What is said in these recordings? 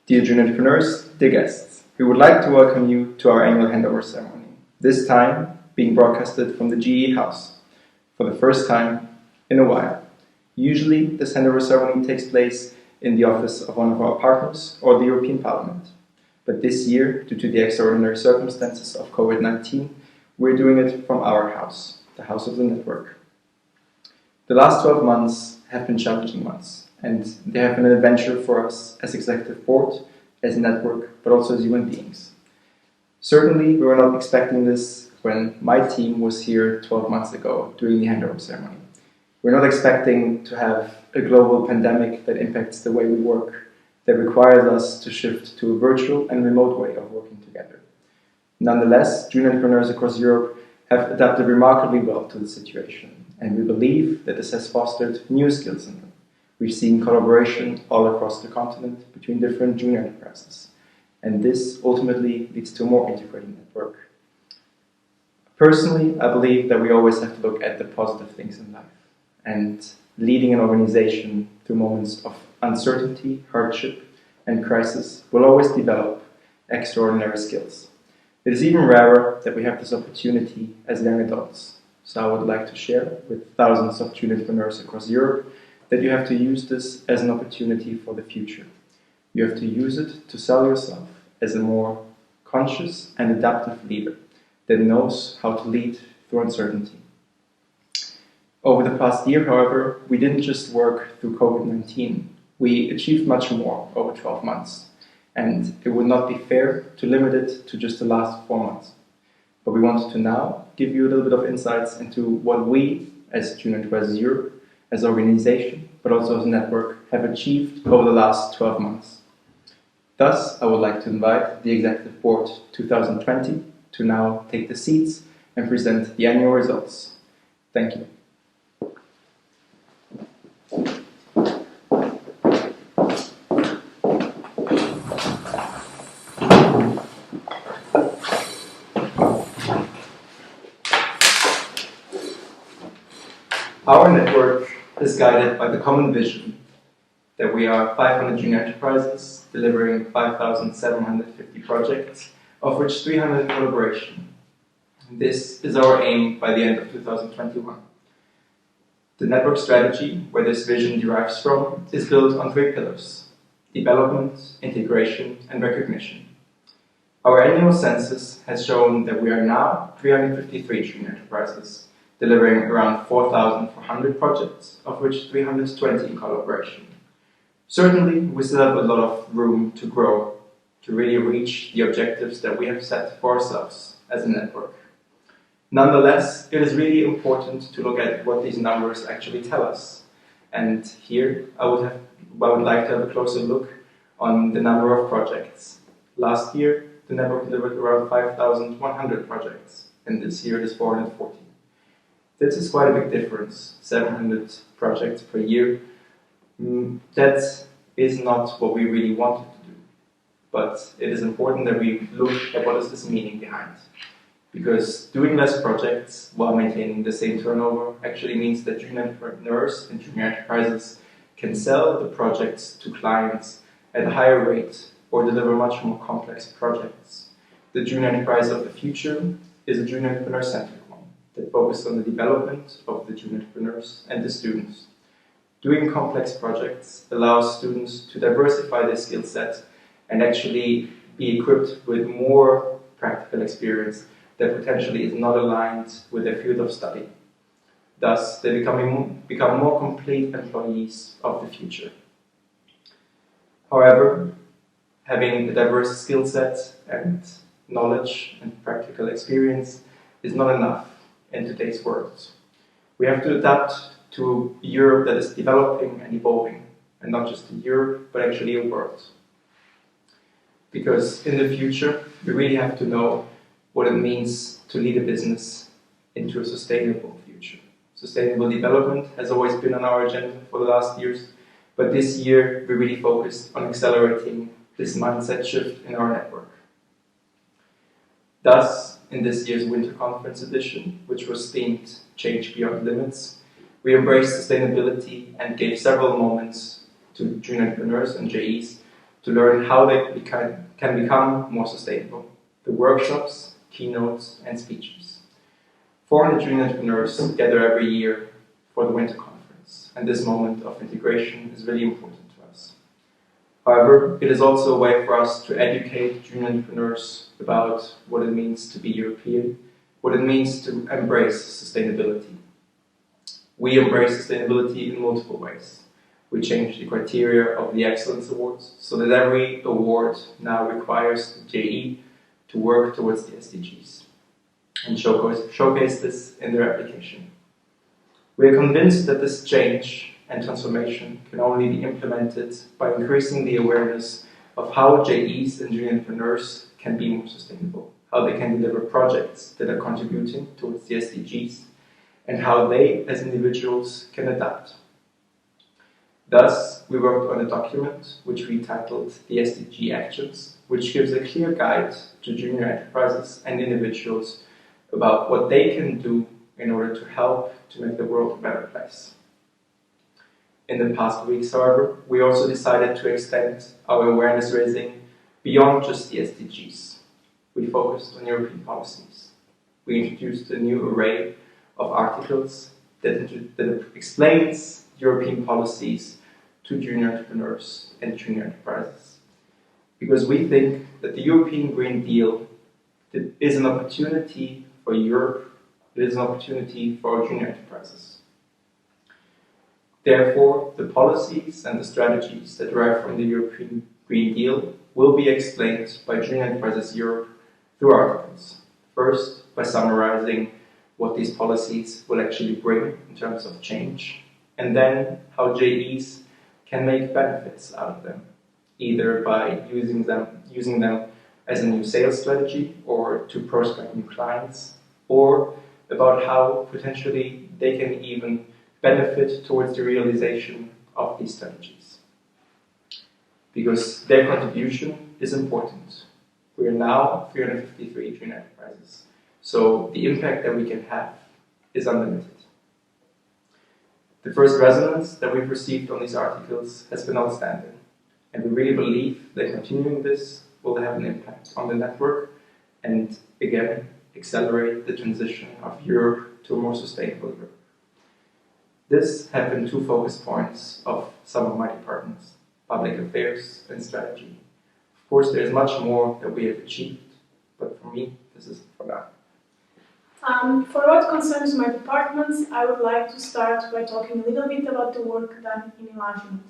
Dear Junior Entrepreneurs, dear guests, we would like to welcome you to our annual Handover ceremony, this time being broadcasted from the GE House for the first time in a while. Usually, this Handover ceremony takes place in the office of one of our partners or the European Parliament. But this year, due to the extraordinary circumstances of COVID-19, we're doing it from our house, the House of the Network. The last 12 months have been challenging months. And they have been an adventure for us as executive board, as a network, but also as human beings. Certainly, we were not expecting this when my team was here 12 months ago during the handover ceremony. We're not expecting to have a global pandemic that impacts the way we work, that requires us to shift to a virtual and remote way of working together. Nonetheless, junior entrepreneurs across Europe have adapted remarkably well to the situation, and we believe that this has fostered new skills in them. We've seen collaboration all across the continent between different junior enterprises, and this ultimately leads to a more integrated network. Personally, I believe that we always have to look at the positive things in life, and leading an organization through moments of uncertainty, hardship, and crisis will always develop extraordinary skills. It is even rarer that we have this opportunity as young adults, so I would like to share with thousands of junior entrepreneurs across Europe that you have to use this as an opportunity for the future. You have to use it to sell yourself as a more conscious and adaptive leader that knows how to lead through uncertainty. Over the past year, however, we didn't just work through COVID-19. We achieved much more over 12 months, and it would not be fair to limit it to just the last 4 months. But we wanted to now give you a little bit of insights into what we, as Junior Enterprises Europe, as an organization, but also as a network, have achieved over the last 12 months. Thus, I would like to invite the Executive Board 2020 to now take the seats and present the annual results. Thank you. Our network is guided by the common vision that we are 500 junior enterprises delivering 5,750 projects, of which 300 in collaboration. This is our aim by the end of 2021. The network strategy, where this vision derives from, is built on 3 pillars: development, integration, and recognition. Our annual census has shown that we are now 353 junior enterprises, delivering around 4,400 projects, of which 320 in collaboration. Certainly, we still have a lot of room to grow, to really reach the objectives that we have set for ourselves as a network. Nonetheless, it is really important to look at what these numbers actually tell us. And here, I would like to have a closer look on the number of projects. Last year, the network delivered around 5,100 projects, and this year it is 440. This is quite a big difference, 700 projects per year. That is not what we really wanted to do. But it is important that we look at what is this meaning behind. Because doing less projects while maintaining the same turnover actually means that junior entrepreneurs and junior enterprises can sell the projects to clients at a higher rate or deliver much more complex projects. The junior enterprise of the future is a junior entrepreneur-centric that focus on the development of the junior entrepreneurs and the students. Doing complex projects allows students to diversify their skill set and actually be equipped with more practical experience that potentially is not aligned with their field of study. Thus, they become more complete employees of the future. However, having a diverse skill set and knowledge and practical experience is not enough in today's world. We have to adapt to a Europe that is developing and evolving, and not just a Europe, but actually a world. Because in the future, we really have to know what it means to lead a business into a sustainable future. Sustainable development has always been on our agenda for the last years, but this year we really focused on accelerating this mindset shift in our network. Thus, in this year's Winter Conference edition, which was themed Change Beyond Limits, we embraced sustainability and gave several moments to junior entrepreneurs and JEs to learn how they can become more sustainable. The workshops, keynotes, and speeches. 400 junior entrepreneurs gather every year for the winter conference, and this moment of integration is really important to us. However, it is also a way for us to educate junior entrepreneurs about what it means to be European, what it means to embrace sustainability. We embrace sustainability in multiple ways. We changed the criteria of the Excellence Awards so that every award now requires the JE to work towards the SDGs and showcase this in their application. We are convinced that this change and transformation can only be implemented by increasing the awareness of how JEs and junior entrepreneurs can be more sustainable, how they can deliver projects that are contributing towards the SDGs, and how they, as individuals, can adapt. Thus, we worked on a document which we titled the SDG Actions, which gives a clear guide to junior enterprises and individuals about what they can do in order to help to make the world a better place. In the past weeks, however, we also decided to extend our awareness raising beyond just the SDGs. We focused on European policies. We introduced a new array of articles that explains European policies to junior entrepreneurs and junior enterprises. Because we think that the European Green Deal is an opportunity for Europe, it is an opportunity for our junior enterprises. Therefore, the policies and the strategies that derive from the European Green Deal will be explained by Junior Enterprises Europe through articles. First, by summarizing what these policies will actually bring in terms of change, and then how JEs can make benefits out of them, either by using them as a new sales strategy or to prospect new clients, or about how potentially they can even benefit towards the realization of these strategies. Because their contribution is important. We are now 353 junior enterprises, so the impact that we can have is unlimited. The first resonance that we've received on these articles has been outstanding, and we really believe that continuing this will have an impact on the network and, again, accelerate the transition of Europe to a more sustainable Europe. This have been two focus points of some of my departments, public affairs and strategy. Of course, there is much more that we have achieved, but for me, this is for now. For what concerns my departments, I would like to start by talking a little bit about the work done in enlargement.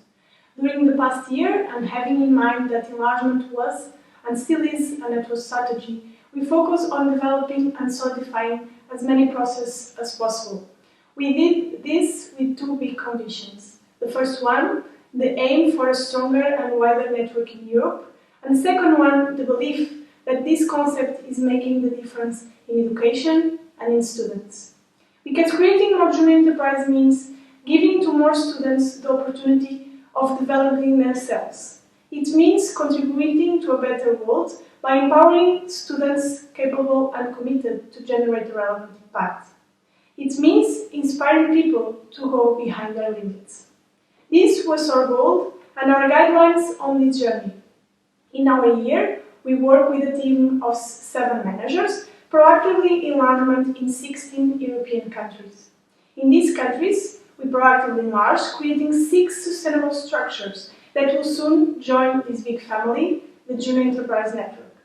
During the past year, and having in mind that enlargement was and still is a network strategy, we focus on developing and solidifying as many processes as possible. We did this with two big conditions. The first one, the aim for a stronger and wider network in Europe, and the second one, the belief that this concept is making the difference in education and in students. Because creating more junior enterprise means giving to more students the opportunity of developing themselves. It means contributing to a better world by empowering students capable and committed to generate a relevant impact. It means inspiring people to go behind their limits. This was our goal and our guidelines on this journey. In our year, we work with a team of 7 managers, proactively enlargement in 16 European countries. In these countries, we proactively enlarge, creating 6 sustainable structures that will soon join this big family, the Junior Enterprise Network.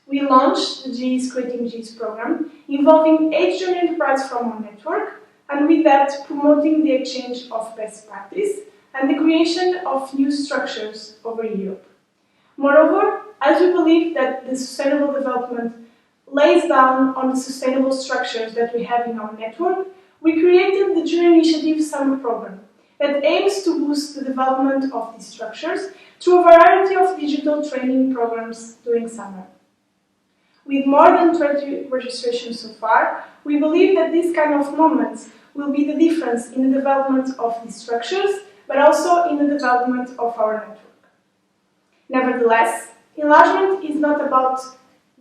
We launched the GEs Creating GEs program, involving 8 junior enterprises from our network, and with that promoting the exchange of best practice and the creation of new structures over Europe. Moreover, as we believe that the sustainable development lays down on the sustainable structures that we have in our network, we created the Junior Initiative Summer Program that aims to boost the development of these structures through a variety of digital training programs during summer. With more than 20 registrations so far, we believe that these kind of moments will be the difference in the development of these structures, but also in the development of our network. Nevertheless, enlargement is not about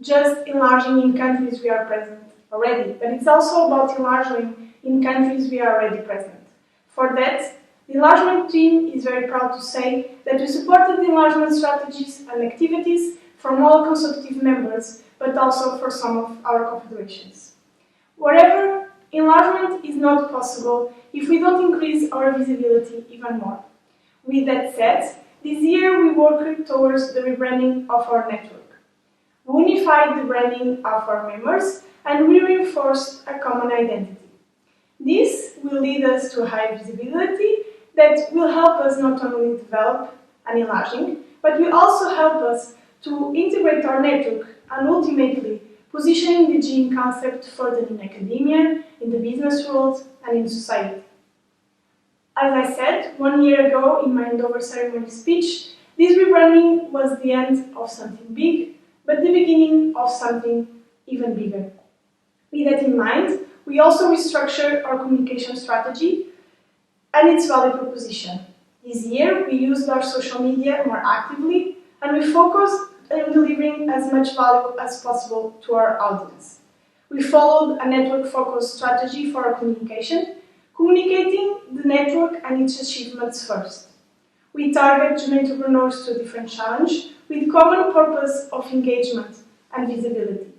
just enlarging in countries we are present already, but it's also about enlarging in countries we are already present. For that, The enlargement team is very proud to say that we supported the enlargement strategies and activities from all consultative members, but also for some of our confederations. Wherever enlargement is not possible if we don't increase our visibility even more. With that said, this year we worked towards the rebranding of our network. We unified the branding of our members and we reinforced a common identity. This will lead us to high visibility that will help us not only develop and enlarging, but will also help us to integrate our network and ultimately positioning the gene concept further in academia, in the business world, and in society. As I said 1 year ago in my Handover ceremony speech, this rebranding was the end of something big, but the beginning of something even bigger. With that in mind, we also restructured our communication strategy and its value proposition. This year, we used our social media more actively and we focused on delivering as much value as possible to our audience. We followed a network-focused strategy for our communication, communicating the network and its achievements first. We target junior entrepreneurs to a different challenge with common purpose of engagement and visibility.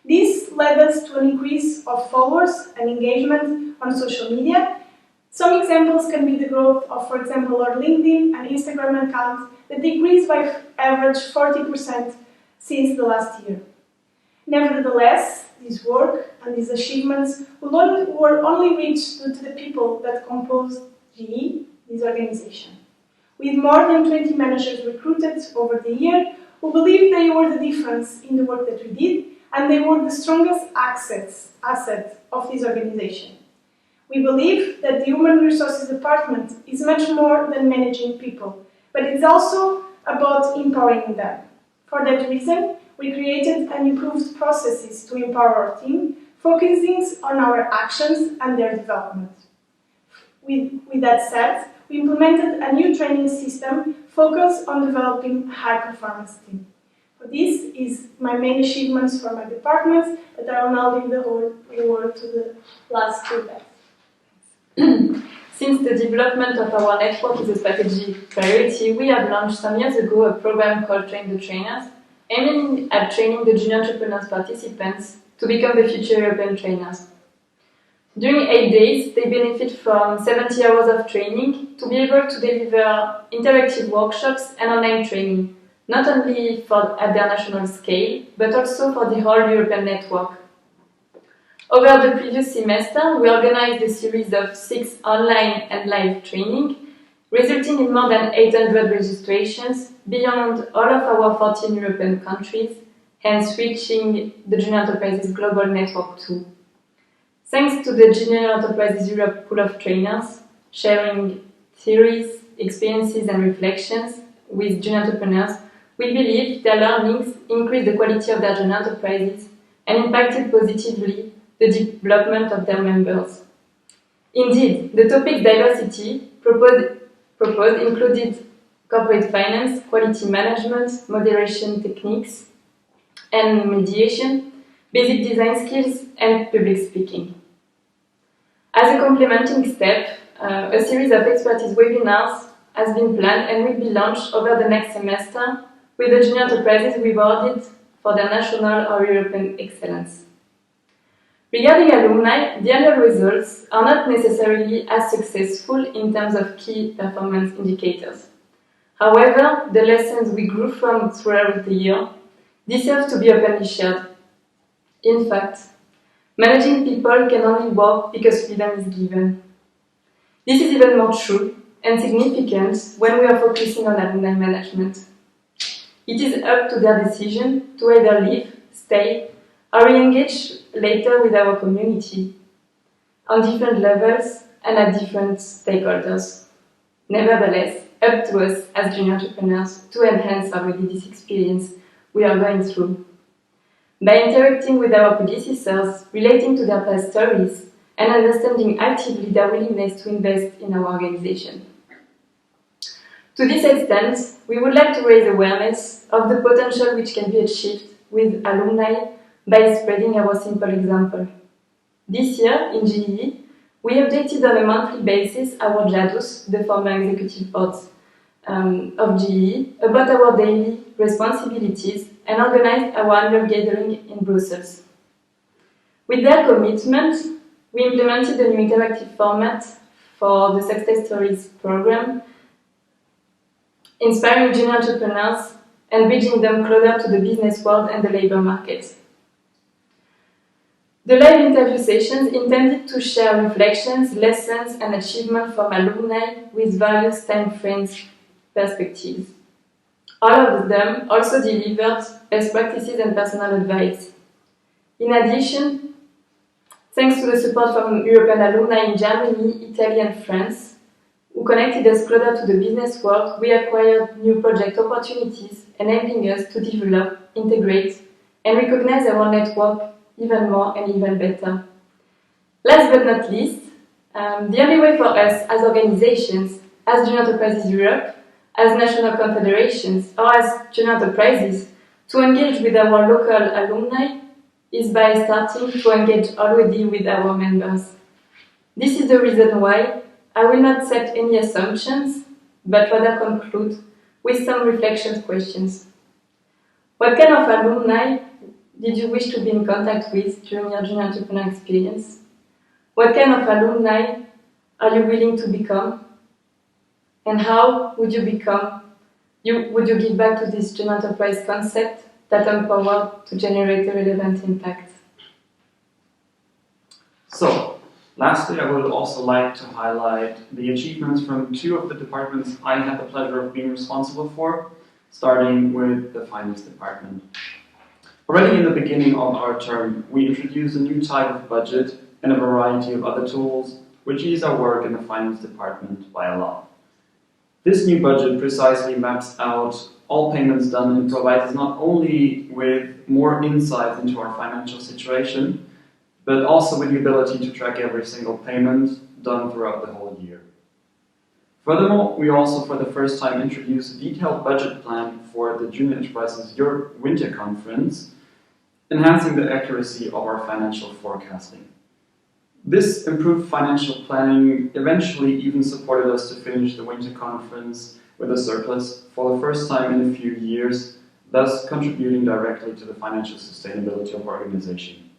This led us to an increase of followers and engagement on social media. Some examples can be the growth of, for example, our LinkedIn and Instagram accounts that decreased by average 40% since the last year. Nevertheless, this work and these achievements were only reached due to the people that composed GE, this organization. With more than 20 managers recruited over the year who believed they were the difference in the work that we did, and they were the strongest asset of this organization. We believe that the Human Resources Department is much more than managing people, but it's also about empowering them. For that reason, we created and improved processes to empower our team, focusing on our actions and their development. With that said, we implemented a new training system focused on developing a high-performance team. This is my main achievements for my department, but I will now leave the word to the last two guys. Since the development of our network is a strategic priority, we have launched some years ago a program called Train the Trainers, aiming at training the junior entrepreneurs participants to become the future European trainers. During 8 days, they benefit from 70 hours of training to be able to deliver interactive workshops and online training, not only at their national scale, but also for the whole European network. Over the previous semester, we organized a series of 6 online and live training, resulting in more than 800 registrations beyond all of our 14 European countries, hence reaching the Junior Enterprises Global Network too. Thanks to the Junior Enterprises Europe pool of trainers, sharing theories, experiences and reflections with junior entrepreneurs, we believe their learnings increased the quality of their junior enterprises and impacted positively the development of their members. Indeed, the topic diversity proposed included corporate finance, quality management, moderation techniques, and mediation, basic design skills, and public speaking. As a complementing step, a series of expertise webinars has been planned and will be launched over the next semester, with the junior enterprises rewarded for their national or European excellence. Regarding alumni, the annual results are not necessarily as successful in terms of key performance indicators. However, the lessons we grew from throughout the year deserve to be openly shared. In fact, managing people can only work because freedom is given. This is even more true and significant when we are focusing on alumni management. It is up to their decision to either leave, stay, or re-engage later with our community on different levels and at different stakeholders. Nevertheless, up to us as junior entrepreneurs to enhance already this experience we are going through. By interacting with our predecessors, relating to their past stories, and understanding actively their willingness to invest in our organization. To this extent, we would like to raise awareness of the potential which can be achieved with alumni by spreading our simple example. This year, in GE, We updated on a monthly basis our JADUS, the former executive boards of GE, about our daily responsibilities and organized our annual gathering in Brussels. With their commitment, we implemented a new interactive format for the Success Stories program, inspiring junior entrepreneurs and bridging them closer to the business world and the labor market. The live interview sessions intended to share reflections, lessons, and achievements from alumni with various time frames perspectives. All of them also delivered best practices and personal advice. In addition, thanks to the support from European alumni in Germany, Italy, and France, who connected us closer to the business world, we acquired new project opportunities, enabling us to develop, integrate, and recognize our network even more and even better. Last but not least, the only way for us as organizations, as Junior Enterprises Europe, as national confederations, or as junior enterprises, to engage with our local alumni is by starting to engage already with our members. This is the reason why I will not set any assumptions, but rather conclude with some reflection questions. What kind of alumni did you wish to be in contact with during your junior entrepreneur experience? What kind of alumni are you willing to become? And how would you become? Would you give back to this junior enterprise concept that empowered to generate a relevant impact? So, lastly, I would also like to highlight the achievements from two of the departments I had the pleasure of being responsible for, starting with the finance department. Already in the beginning of our term, we introduced a new type of budget and a variety of other tools which ease our work in the finance department by a lot. This new budget precisely maps out all payments done and provides us not only with more insight into our financial situation, but also with the ability to track every single payment done throughout the whole year. Furthermore, we also for the first time introduced a detailed budget plan for the Junior Enterprises Europe Winter Conference, enhancing the accuracy of our financial forecasting. This improved financial planning eventually even supported us to finish the Winter Conference with a surplus for the first time in a few years, thus contributing directly to the financial sustainability of our organization.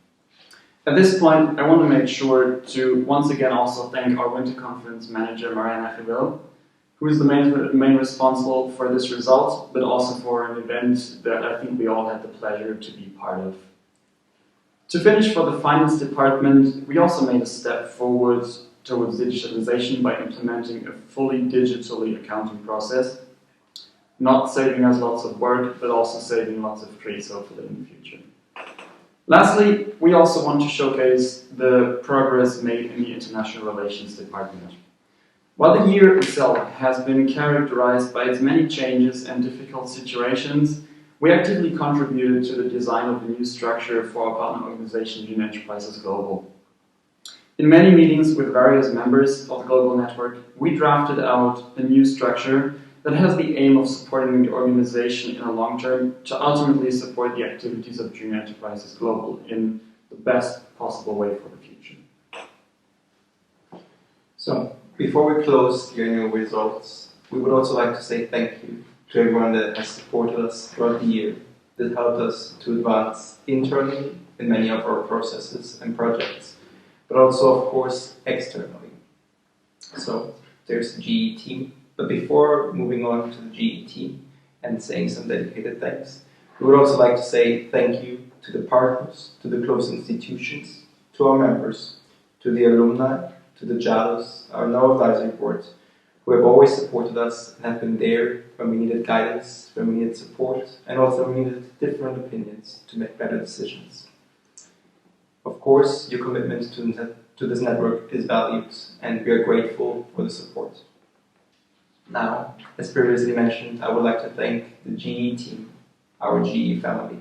At this point, I want to make sure to once again also thank our Winter Conference manager, Mariana Rivell, who is the main responsible for this result, but also for an event that I think we all had the pleasure to be part of. To finish for the finance department, we also made a step forward towards digitalization by implementing a fully digitally accounting process, not saving us lots of work, but also saving lots of trees hopefully in the future. Lastly, we also want to showcase the progress made in the international relations department. While the year itself has been characterized by its many changes and difficult situations, we actively contributed to the design of a new structure for our partner organization, Junior Enterprises Global. In many meetings with various members of the global network, we drafted out a new structure that has the aim of supporting the organization in the long term to ultimately support the activities of Junior Enterprises Global in the best possible way for the future. So, before we close the annual results, we would also like to say thank you to everyone that has supported us throughout the year, that helped us to advance internally in many of our processes and projects, but also, of course, externally. So, there's the GE team. But before moving on to the GE team and saying some dedicated thanks, we would also like to say thank you to the partners, to the close institutions, to our members, to the alumni, to the JALOS, our No Advisory Board, who have always supported us and have been there when we needed guidance, when we needed support, and also when we needed different opinions to make better decisions. Of course, your commitment to this network is valued, and we are grateful for the support. Now, as previously mentioned, I would like to thank the GE team, our GE family.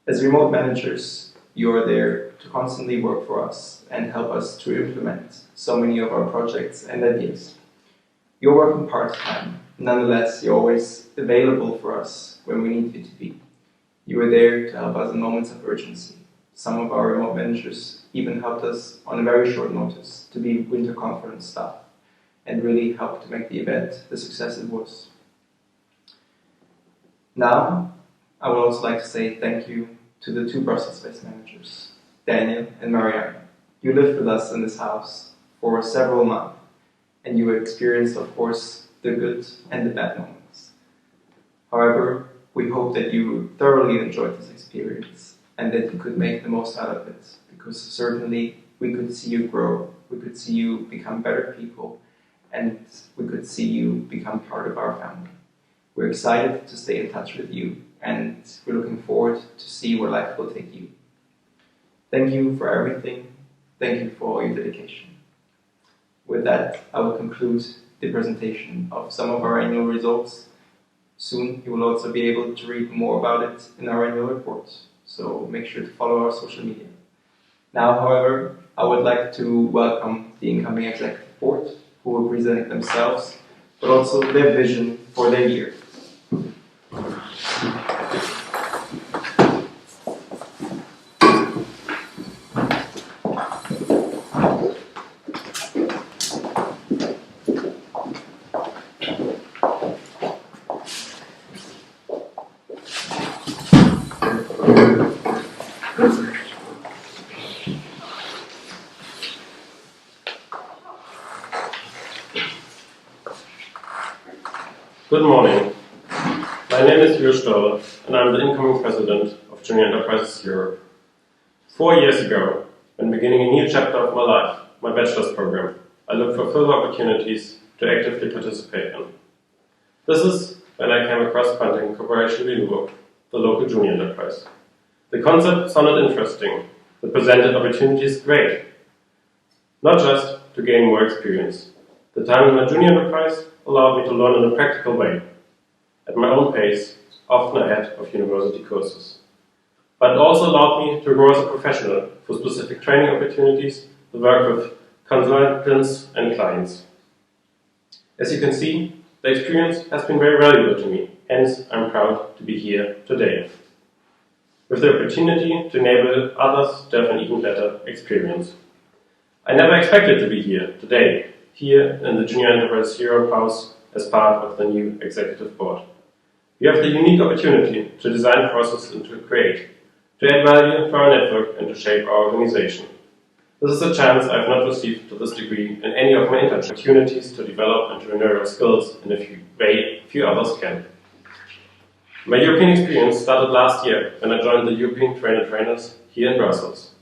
As remote managers, you are there to constantly work for us and help us to implement so many of our projects and ideas. You're working part-time, nonetheless, you're always available for us when we need you to be. You are there to help us in moments of urgency, some of our remote managers even helped us on a very short notice to be winter conference staff and really helped to make the event the success it was. Now, I would also like to say thank you to the two Brussels-based managers, Daniel and Marianne. You lived with us in this house for several months, and you experienced, of course, the good and the bad moments. However, we hope that you thoroughly enjoyed this experience and that you could make the most out of it, because certainly we could see you grow, we could see you become better people, and we could see you become part of our family. We're excited to stay in touch with you, and we're looking forward to see where life will take you. Thank you for everything. Thank you for all your dedication. With that, I will conclude the presentation of some of our annual results. Soon, you will also be able to read more about it in our annual report, so make sure to follow our social media. Now, however, I would like to welcome the incoming executive board, who will present themselves, but also their vision for their year. Good morning. My name is Jürgen Stoll, and I'm the incoming president of Junior Enterprises Europe. 4 years ago, when beginning a new chapter of my life, my bachelor's program, I looked for further opportunities to actively participate in. This is when I came across Punting Corporation Lüneburg, the local junior enterprise. The concept sounded interesting, the presented opportunities great. Not just to gain more experience. The time in my junior enterprise allowed me to learn in a practical way, at my own pace, often ahead of university courses. But it also allowed me to grow as a professional for specific training opportunities, the work with consultants and clients. As you can see, the experience has been very valuable to me, hence I'm proud to be here today, with the opportunity to enable others to have an even better experience. I never expected to be here today, here in the Junior Enterprise Europe House as part of the new executive board. We have the unique opportunity to design processes and to create, to add value to our network and to shape our organization. This is a chance I have not received to this degree in any of my internship opportunities to develop entrepreneurial skills in a way few others can. My European experience started last year when I joined the European Trainers here in Brussels.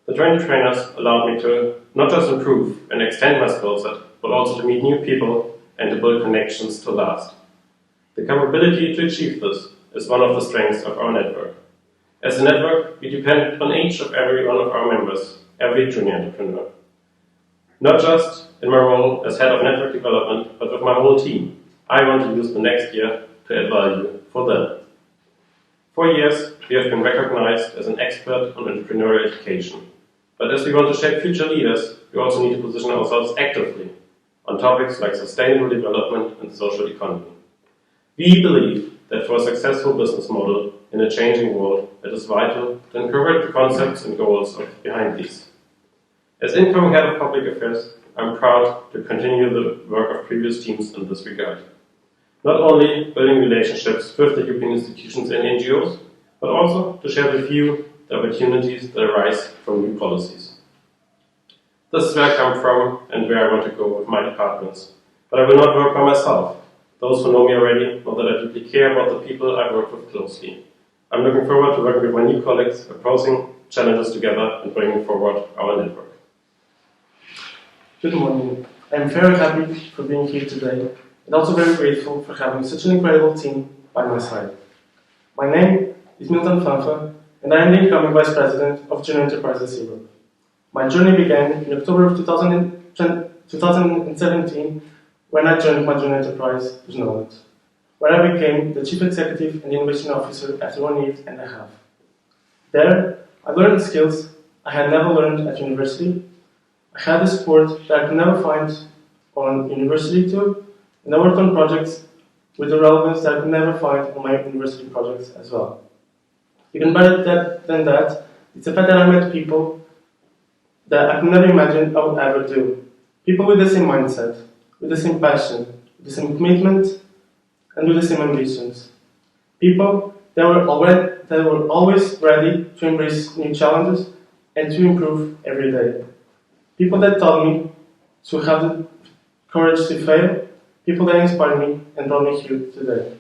The trainers allowed me to not just improve and extend my skill set, but also to meet new people and to build connections to last. The capability to achieve this is one of the strengths of our network. As a network, we depend on each of every one of our members, every junior entrepreneur. Not just in my role as head of network development, but with my whole team. I want to use the next year to add value for them. For years, we have been recognized as an expert on entrepreneurial education. But as we want to shape future leaders, we also need to position ourselves actively on topics like sustainable development and social economy. We believe that for a successful business model in a changing world, it is vital to incorporate the concepts and goals behind these. As incoming head of public affairs, I'm proud to continue the work of previous teams in this regard. Not only building relationships with the European institutions and NGOs, but also to share with you the opportunities that arise from new policies. This is where I come from and where I want to go with my departments. But I will not work by myself. Those who know me already know that I deeply care about the people I work with closely. I'm looking forward to working with my new colleagues, approaching challenges together and bringing forward our network. Good morning. I'm very happy for being here today and also very grateful for having such an incredible team by my side. My name is Milton Flanford and I am the incoming Vice President of Junior Enterprises Europe. My journey began in October of 2017 when I joined my junior enterprise, Knowledge, where I became the Chief Executive and Innovation Officer after 1 year and a half. There, I learned skills I had never learned at university. I had the support that I could never find on university too, and I worked on projects with the relevance that I could never find on my university projects as well. Even better than that, It's a fact that I met people that I could never imagine I would ever do. People with the same mindset, with the same passion, with the same commitment, and with the same ambitions. People that were always ready to embrace new challenges and to improve every day. People that taught me to have the courage to fail. People that inspired me and brought me here today.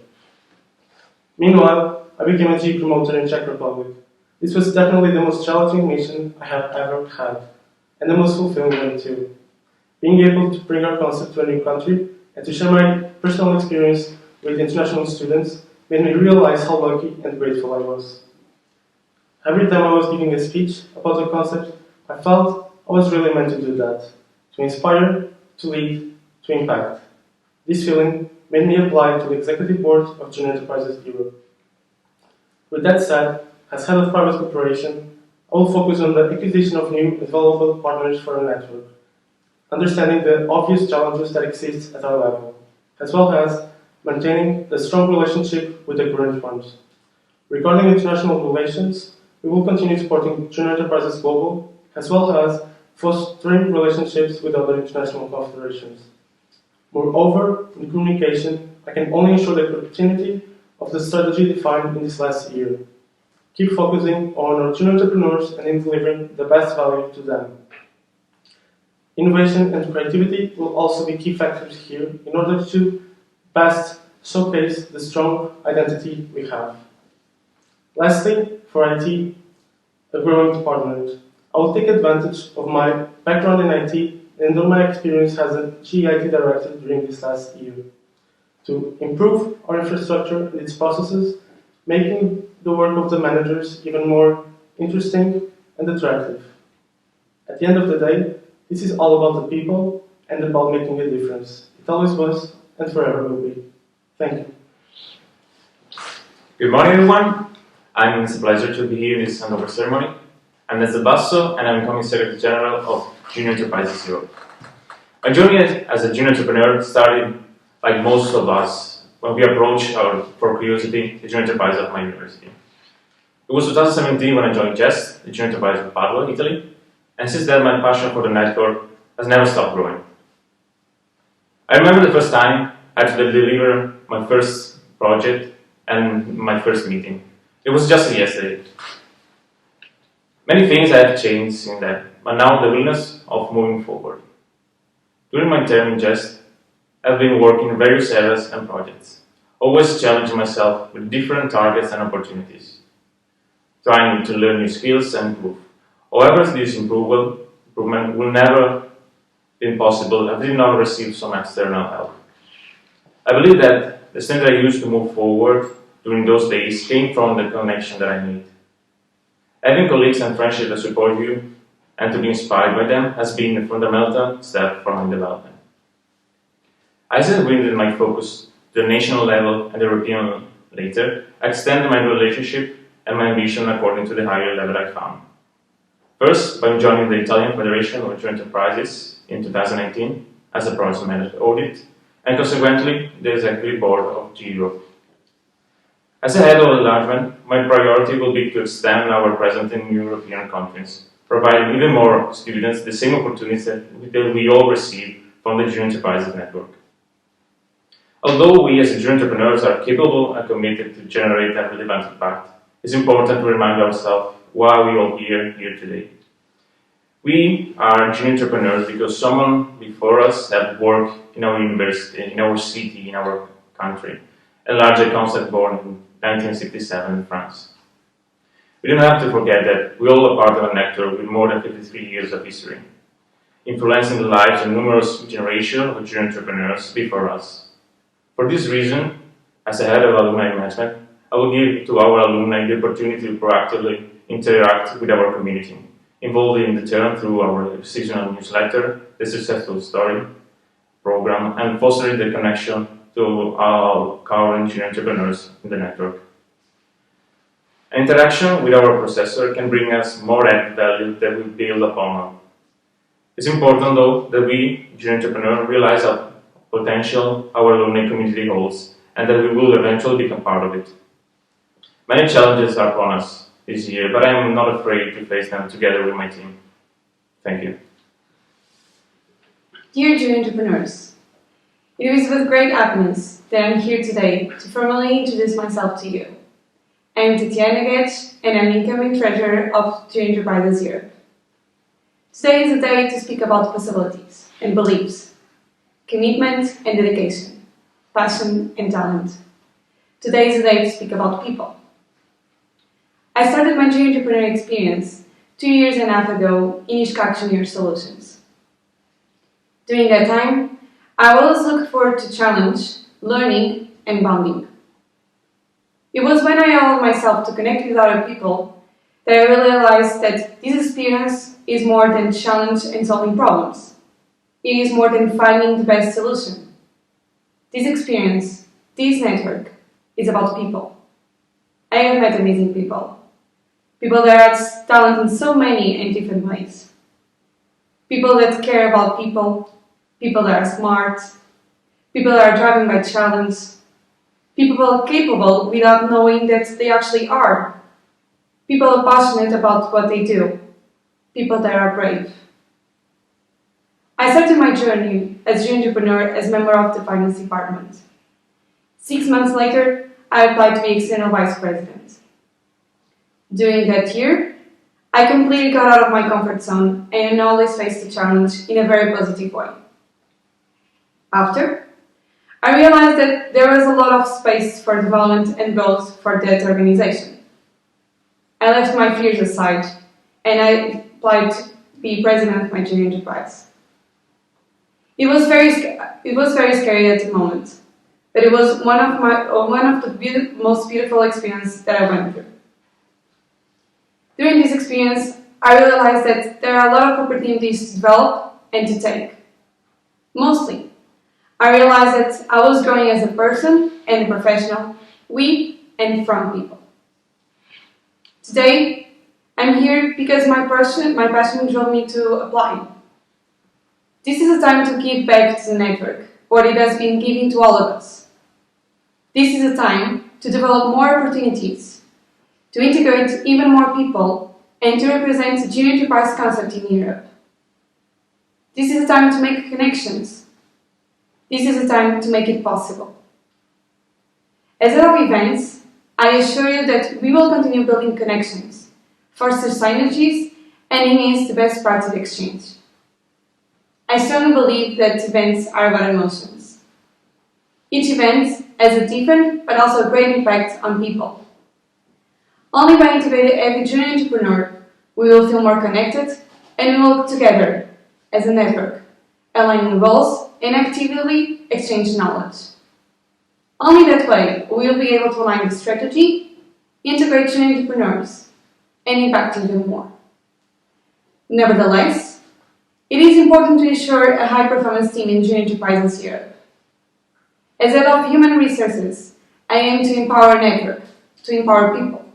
Meanwhile, I became a G promoter in Czech Republic. This was definitely the most challenging mission I have ever had, and the most fulfilling one too. Being able to bring our concept to a new country and to share my personal experience with international students made me realize how lucky and grateful I was. Every time I was giving a speech about the concept, I felt I was really meant to do that, to inspire, to lead, to impact. This feeling made me apply to the Executive Board of Junior Enterprises Europe. With that said, as head of private cooperation, I will focus on the acquisition of new and valuable partners for our network, understanding the obvious challenges that exist at our level, as well as maintaining the strong relationship with the current ones. Regarding international relations, we will continue supporting Junior Enterprises Global, as well as fostering relationships with other international confederations. Moreover, in communication, I can only ensure the continuity of the strategy defined in this last year. Keep focusing on our junior entrepreneurs and in delivering the best value to them. Innovation and creativity will also be key factors here in order to best showcase the strong identity we have. Lastly, for IT, a growing department, I will take advantage of my background in IT and on my experience as a GIT director during this last year to improve our infrastructure and its processes, making the work of the managers even more interesting and attractive. At the end of the day, this is all about the people and about making a difference. It always was and forever will be. Thank you. Good morning, everyone. It's a pleasure to be here in this handover ceremony. I'm Nez Basso, and I'm becoming Secretary General of Junior Enterprises Europe. My journey as a junior entrepreneur started, like most of us, when we approached for curiosity, the junior enterprise of my university. It was 2017 when I joined JEST, the junior enterprise of Padua, Italy, and since then my passion for the network has never stopped growing. I remember the first time I had to deliver my first project and my first meeting. It was just yesterday. Many things have changed since then, but now the willingness of moving forward. During my term in JEST, I've been working in various areas and projects, always challenging myself with different targets and opportunities, trying to learn new skills and improve. However, this improvement will never be possible if I did not receive some external help. I believe that the strength I used to move forward during those days came from the connection that I made. Having colleagues and friendships that support you and to be inspired by them has been a fundamental step for my development. As I limited my focus to the national level and the European later, I extended my relationship and my ambition according to the higher level I found. First, by joining the Italian Federation of Junior Enterprises in 2019 as a project manager audit, and consequently the Executive Board of G Europe. As a head of enlargement, my priority will be to extend our presence in European countries, providing even more students the same opportunities that we all receive from the Junior Enterprises Network. Although we as junior entrepreneurs are capable and committed to generate a relevant impact, it's important to remind ourselves why we all here today. We are junior entrepreneurs because someone before us had worked in our university, in our city, in our country, a larger concept born in 1967 in France. We don't have to forget that we all are part of a network with more than 53 years of history, influencing the lives of numerous generations of junior entrepreneurs before us. For this reason, as a head of alumni management, I will give to our alumni the opportunity to proactively interact with our community, involved in the term through our seasonal newsletter, the Successful Story program, and fostering the connection to our current junior entrepreneurs in the network. Interaction with our processor can bring us more added value that we build upon. It's important, though, that we, junior entrepreneurs, realize our potential our alumni community holds, and that we will eventually become part of it. Many challenges are upon us. this year, but I'm not afraid to face them together with my team. Thank you. Dear junior entrepreneurs, it is with great happiness that I'm here today to formally introduce myself to you. I'm Tatiana Getch, and I'm incoming treasurer of Junior Enterprises Europe. Today is a day to speak about possibilities and beliefs, commitment and dedication, passion and talent. Today is a day to speak about people. I started my junior entrepreneur experience 2.5 years ago in Exec Junior Solutions. During that time, I always looked forward to challenge, learning, and bonding. It was when I allowed myself to connect with other people that I realized that this experience is more than challenge and solving problems. It is more than finding the best solution. This experience, this network, is about people. I have met amazing people. People that have talent in so many and different ways. People that care about people. People that are smart. People that are driven by challenge. People capable without knowing that they actually are. People passionate about what they do. People that are brave. I started my journey as junior entrepreneur as member of the finance department. 6 months later, I applied to be external vice president. During that year, I completely got out of my comfort zone and always faced the challenge in a very positive way. After, I realized that there was a lot of space for development and growth for that organization. I left my fears aside and I applied to be president of my junior enterprise. It was very scary at the moment, but it was one of the most beautiful experiences that I went through. During this experience, I realized that there are a lot of opportunities to develop and to take. Mostly, I realized that I was growing as a person and a professional with and from people. Today, I'm here because my passion drove me to apply. This is a time to give back to the network, what it has been giving to all of us. This is a time to develop more opportunities, to integrate even more people, and to represent the junior enterprise concept in Europe. This is a time to make connections. This is a time to make it possible. As head of events, I assure you that we will continue building connections, foster synergies, and enhance the best practice exchange. I strongly believe that events are about emotions. Each event has a different but also a great impact on people. Only by integrating every junior entrepreneur, we will feel more connected and we will work together as a network, aligning roles and actively exchange knowledge. Only that way we will be able to align the strategy, integrate junior entrepreneurs, and impact even more. Nevertheless, it is important to ensure a high-performance team in junior enterprises Europe. As head of human resources, I aim to empower a network, to empower people.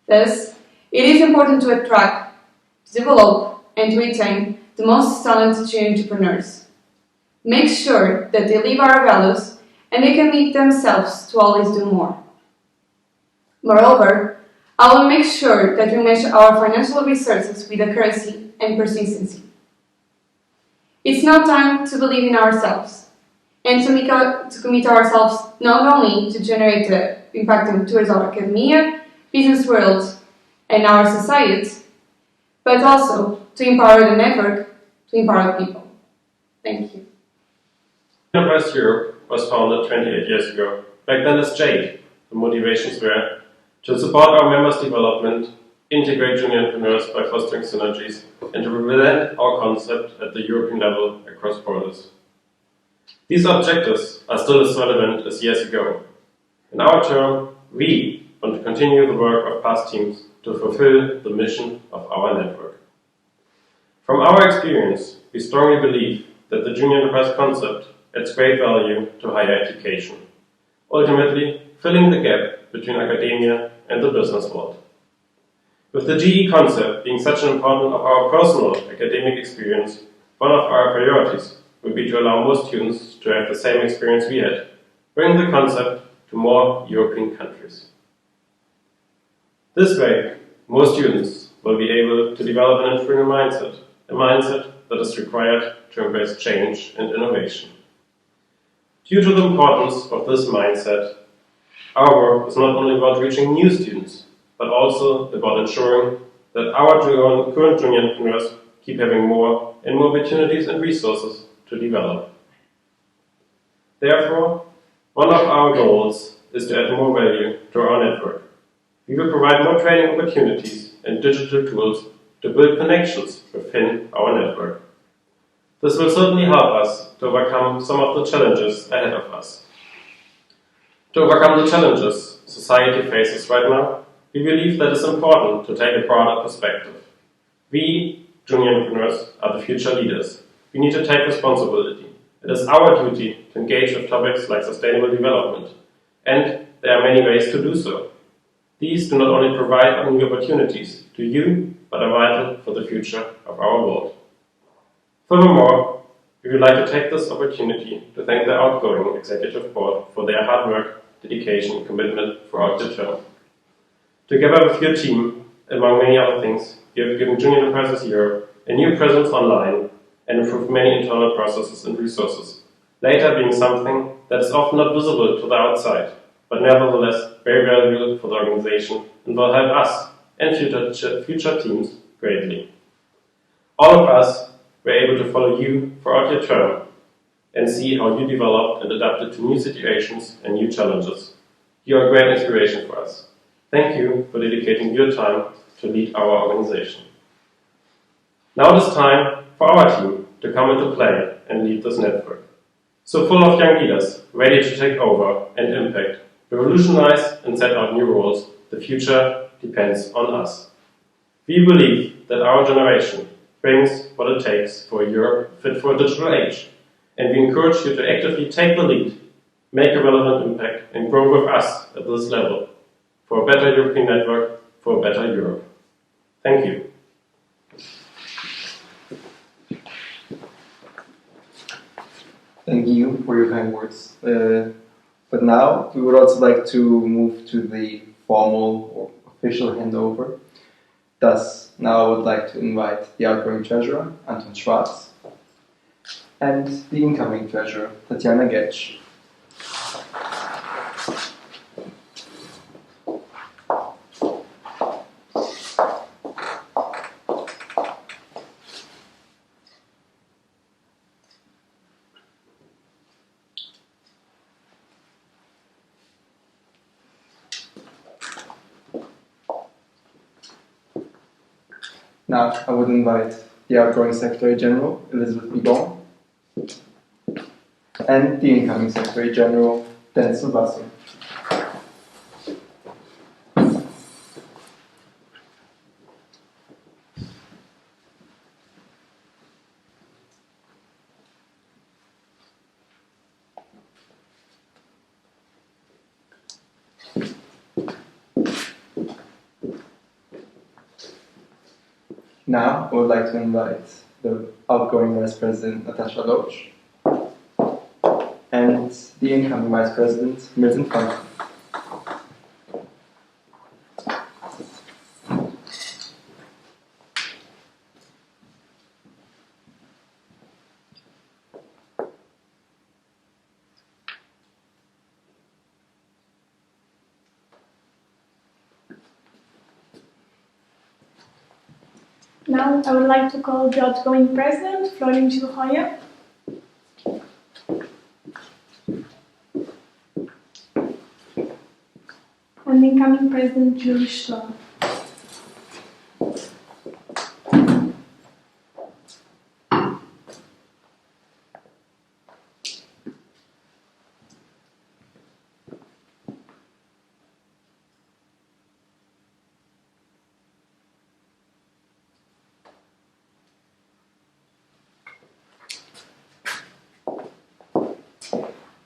Thus, it is important to attract, develop, and to retain the most talented junior entrepreneurs. Make sure that they live our values and they commit themselves to always do more. Moreover, I will make sure that we measure our financial resources with accuracy and persistency. It's now time to believe in ourselves and to commit ourselves not only to generate the impact towards our academia, business world, and our society, but also to empower the network, to empower people. Thank you. Enterprise Europe was founded 28 years ago. Back then as JADE, the motivations were to support our members' development, integrate junior entrepreneurs by fostering synergies, and to represent our concept at the European level across borders. These objectives are still as relevant as years ago. In our term, we want to continue the work of past teams to fulfill the mission of our network. From our experience, we strongly believe that the junior enterprise concept adds great value to higher education, ultimately filling the gap between academia and the business world. With the GE concept being such an important of our personal academic experience, one of our priorities will be to allow more students to have the same experience we had, bringing the concept to more European countries. This way, more students will be able to develop an entrepreneurial a mindset that is required to embrace change and innovation. Due to the importance of this mindset, our work is not only about reaching new students, but also about ensuring that our current junior entrepreneurs keep having more and more opportunities and resources to develop. Therefore, one of our goals is to add more value to our network. We will provide more training opportunities and digital tools to build connections within our network. This will certainly help us to overcome some of the challenges ahead of us. To overcome the challenges society faces right now, we believe that it's important to take a broader perspective. We, junior entrepreneurs, are the future leaders. We need to take responsibility. It is our duty to engage with topics like sustainable development, and there are many ways to do so. These do not only provide new opportunities to you, but are vital for the future of our world. Furthermore, we would like to take this opportunity to thank the Outgoing Executive Board for their hard work, dedication, and commitment throughout the term. Together with your team, among many other things, you have given Junior Enterprises Europe a new presence online and improved many internal processes and resources, later being something that is often not visible to the outside, but nevertheless very valuable for the organization and will help us and future teams greatly. All of us were able to follow you throughout your term and see how you developed and adapted to new situations and new challenges. You are a great inspiration for us. Thank you for dedicating your time to lead our organization. Now it is time for our team to come into play and lead this network. So full of young leaders, ready to take over and impact, revolutionize and set out new roles, the future depends on us. We believe that our generation brings what it takes for a Europe fit for a digital age, and we encourage you to actively take the lead, make a relevant impact, and grow with us at this level for a better European network, for a better Europe. Thank you. Thank you for your kind words. But now we would also like to move to the formal or official handover. Thus, now I would like to invite the outgoing treasurer, Anton Schwarz, and the incoming treasurer, Tatjana Getsch. Now, I would invite the outgoing Secretary General, Elizabeth Bigon, and the incoming Secretary General, Dennis Basso. Now, I would like to invite the outgoing Vice President, Natasha Loach, and the incoming Vice President, Milton Flanford. Now I would like to call the outgoing president, Florian Gilroya. And the incoming president, Julie Stoll.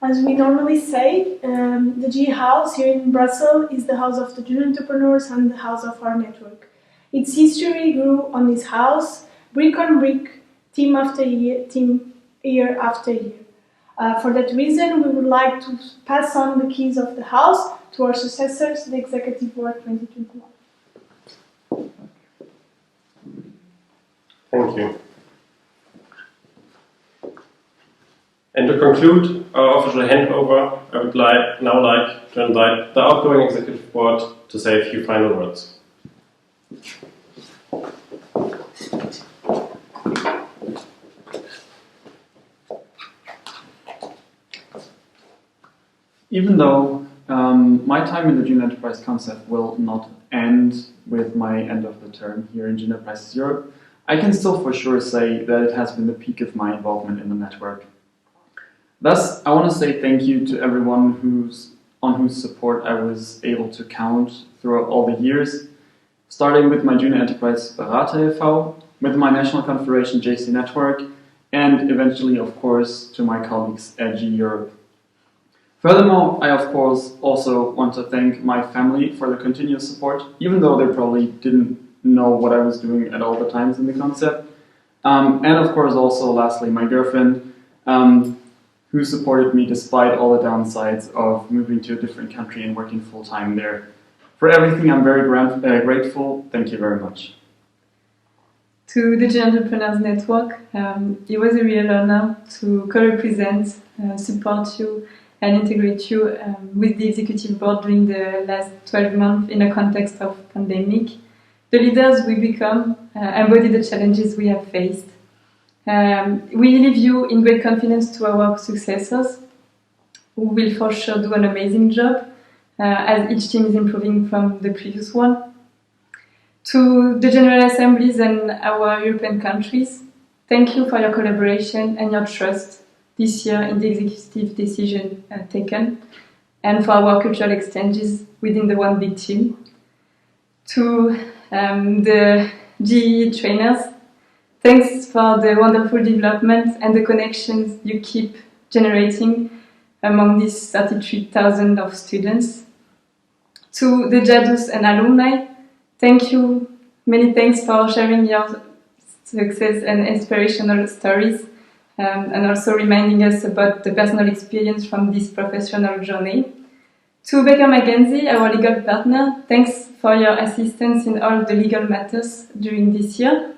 As we normally say, the G House here in Brussels is the house of the junior entrepreneurs and the house of our network. Its history grew on this house, brick on brick, team after year, year after year. For that reason, we would like to pass on the keys of the house to our successors, the Executive Board 2021. Thank you. And to conclude our official handover, I would now like to invite the outgoing Executive Board to say a few final words. Even though my time in the Junior Enterprise concept will not end with my end of the term here in Junior Enterprises Europe, I can still for sure say that it has been the peak of my involvement in the network. Thus, I want to say thank you to everyone on whose support I was able to count throughout all the years, starting with my Junior Enterprise Berater e.V., with my National Confederation JC Network, and eventually, of course, to my colleagues at G Europe. Furthermore, I of course also want to thank my family for the continuous support, even though they probably didn't know what I was doing at all the times in the concept. And of course also, lastly, my girlfriend, who supported me despite all the downsides of moving to a different country and working full-time there. For everything, I'm very grateful. Thank you very much. To the Junior Entrepreneurs Network, it was a real honor to co-represent, support you, and integrate you with the executive board during the last 12 months in a context of pandemic. The leaders we become embody the challenges we have faced. We leave you in great confidence to our successors, who will for sure do an amazing job, as each team is improving from the previous one. To the General Assemblies and our European countries, thank you for your collaboration and your trust this year in the executive decision taken, and for our cultural exchanges within the one big team. To the GE trainers, thanks for the wonderful development and the connections you keep generating among these 33,000 of students. To the JADUS and alumni, thank you, many thanks for sharing your success and inspirational stories, and also reminding us about the personal experience from this professional journey. To Baker McKenzie, our legal partner, thanks for your assistance in all the legal matters during this year.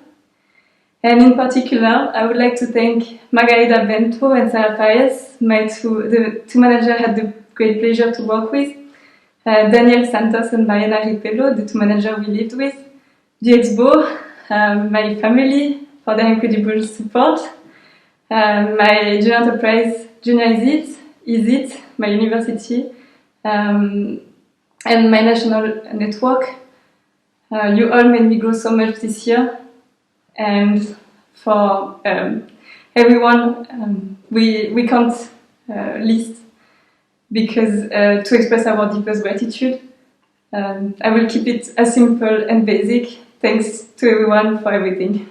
And in particular, I would like to thank Margarida Bento and Sarah Paez, the two managers I had the great pleasure to work with, Daniel Santos and Mariana Ripello, the two managers we lived with, GXBO, my family for their incredible support, my Junior Enterprise, Junior ISIT, my university, and my national network. You all made me grow so much this year, and for everyone, we can't list, because to express our deepest gratitude. I will keep it as simple and basic. Thanks to everyone for everything.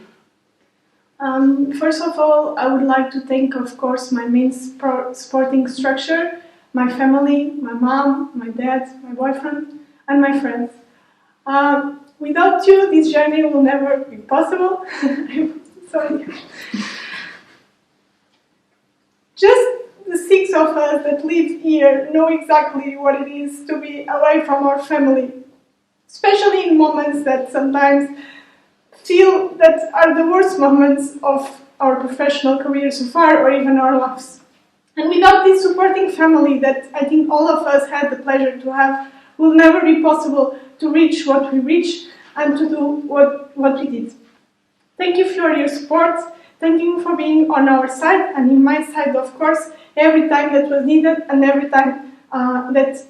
First of all, I would like to thank, of course, my main supporting structure, my family, my mom, my dad, my boyfriend, and my friends. Without you, this journey will never be possible. Sorry. Just the 6 of us that live here know exactly what it is to be away from our family, especially in moments that sometimes feel that are the worst moments of our professional career so far, or even our lives. And without this supporting family that I think all of us had the pleasure to have, will never be possible to reach what we reached and to do what we did. Thank you for your support. Thank you for being on our side and in my side, of course, every time that was needed and every time that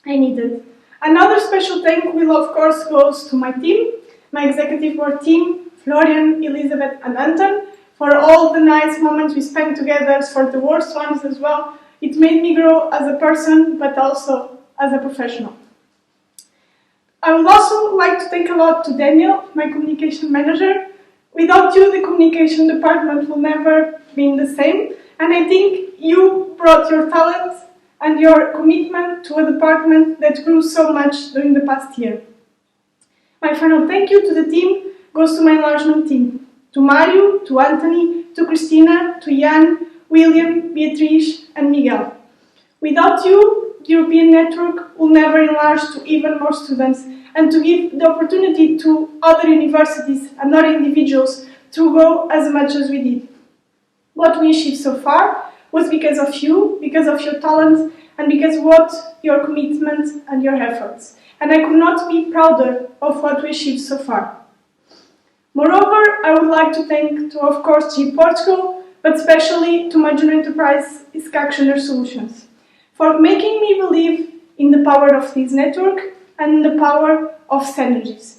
I needed. Another special thank will, of course, goes to my team, my executive board team, Florian, Elizabeth, and Anton, for all the nice moments we spent together, for the worst ones as well. It made me grow as a person, but also as a professional. I would also like to thank a lot to Daniel, my communication manager. Without you, the communication department will never be the same, and I think you brought your talents and your commitment to a department that grew so much during the past year. My final thank you to the team goes to my enlargement team, to Mario, to Anthony, to Christina, to Jan, William, Beatrice, and Miguel. Without you, the European network will never enlarge to even more students and to give the opportunity to other universities and other individuals to grow as much as we did. What we achieved so far was because of you, because of your talent, and because of your commitment and your efforts. And I could not be prouder of what we achieved so far. Moreover, I would like to thank, of course, G Portugal, but especially to my junior enterprise, Exec Solutions, for making me believe in the power of this network and the power of synergies.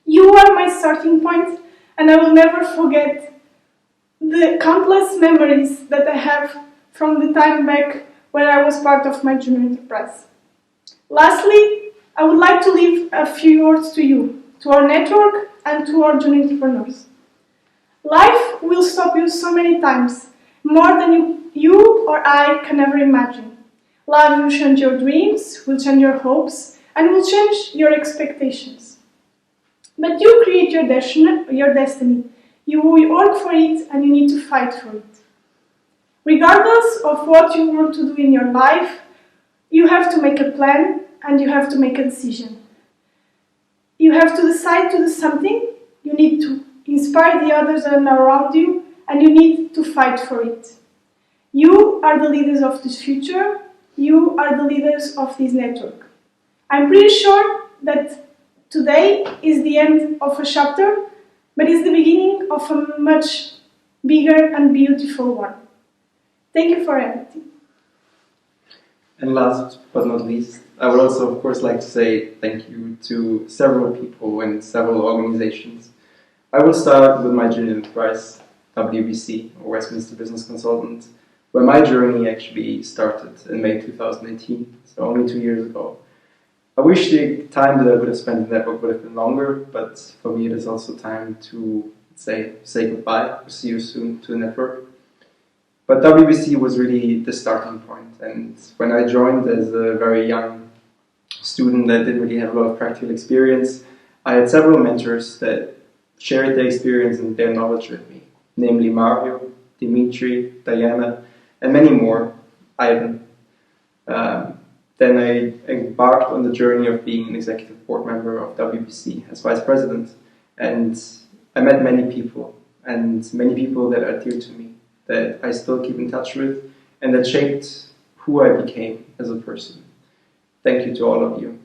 You are my starting point, and I will never forget the countless memories that I have from the time back when I was part of my junior enterprise. Lastly, I would like to leave a few words to you, to our network, and to our junior entrepreneurs. Life will stop you so many times, more than you or I can ever imagine. Life will change your dreams, will change your hopes, and will change your expectations. But you create your destiny. You will work for it, and you need to fight for it. Regardless of what you want to do in your life, you have to make a plan and you have to make a decision. You have to decide to do something, you need to inspire the others around you, and you need to fight for it. You are the leaders of this future, you are the leaders of this network. I'm pretty sure that today is the end of a chapter, but it's the beginning of a much bigger and beautiful one. Thank you for everything. And last but not least, I would also, of course, like to say thank you to several people and several organizations. I will start with my junior enterprise, WBC, or Westminster Business Consultant, where my journey actually started in May 2018, so only 2 years ago. I wish the time that I would have spent in the network would have been longer, but for me it is also time to say goodbye, or see you soon to the network. But WBC was really the starting point, and when I joined as a very young student that didn't really have a lot of practical experience, I had several mentors that shared their experience and their knowledge with me, namely Mario, Dimitri, Diana, and many more, Ivan. Then I embarked on the journey of being an executive board member of WBC as vice president, and I met many people that are dear to me, that I still keep in touch with, and that shaped who I became as a person. Thank you to all of you.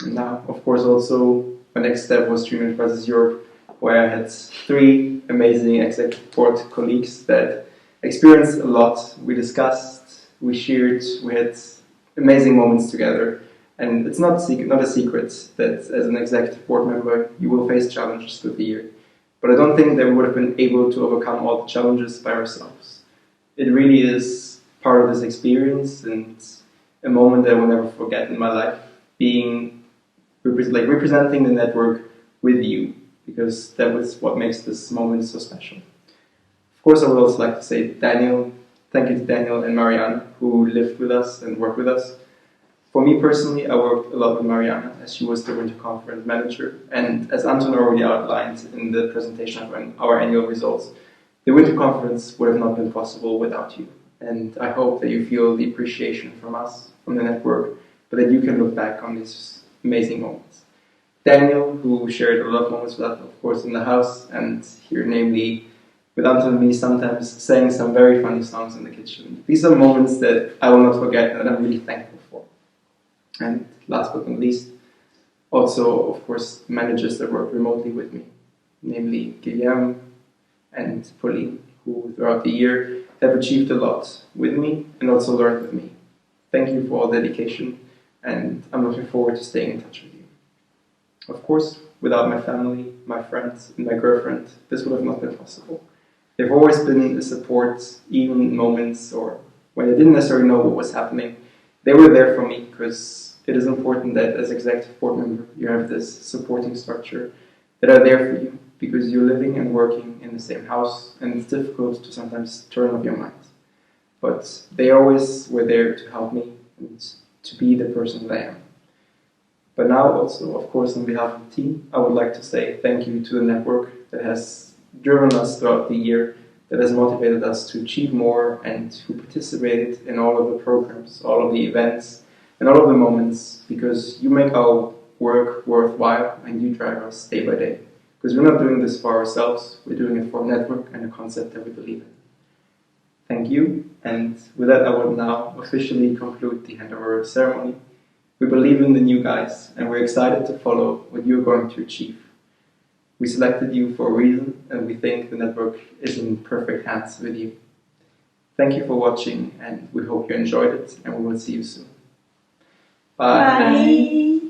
And now, of course, also my next step was Junior Enterprises Europe, where I had 3 amazing executive board colleagues that experienced a lot. We discussed, we shared, we had amazing moments together. And it's not a secret that as an executive board member, you will face challenges through the year. But I don't think that we would have been able to overcome all the challenges by ourselves. It really is part of this experience and a moment that I will never forget in my life, being representing the network with you, because that was what makes this moment so special. Of course, I would also like to say thank you to Daniel and Mariana, who lived with us and worked with us. For me personally, I worked a lot with Mariana, as she was the Winter Conference manager, and as Anton already outlined in the presentation of our annual results, the Winter Conference would have not been possible without you. And I hope that you feel the appreciation from us, from the network, but that you can look back on these amazing moments. Daniel, who shared a lot of moments with us, of course, in the house, and here, namely, with Anton and me sometimes sang some very funny songs in the kitchen. These are moments that I will not forget and that I'm really thankful for. And last but not least, also, of course, managers that work remotely with me, namely Guillaume and Pauline, who throughout the year have achieved a lot with me and also learned with me. Thank you for all dedication, and I'm looking forward to staying in touch with you. Of course, without my family, my friends, and my girlfriend, this would have not been possible. They've always been a support, even in moments or when I didn't necessarily know what was happening. They were there for me, because it is important that as executive board member, you have this supporting structure that are there for you, because you're living and working in the same house, and it's difficult to sometimes turn off your mind. But they always were there to help me and to be the person that I am. But now also, of course, on behalf of the team, I would like to say thank you to the network that has driven us throughout the year, that has motivated us to achieve more, and who participated in all of the programs, all of the events, and all of the moments, because you make our work worthwhile and you drive us day by day. Because we're not doing this for ourselves, we're doing it for a network and a concept that we believe in. Thank you, and with that I will now officially conclude the handover ceremony. We believe in the new guys, and we're excited to follow what you're going to achieve. We selected you for a reason, and we think the network is in perfect hands with you. Thank you for watching, and we hope you enjoyed it, and we will see you soon. Bye. Bye.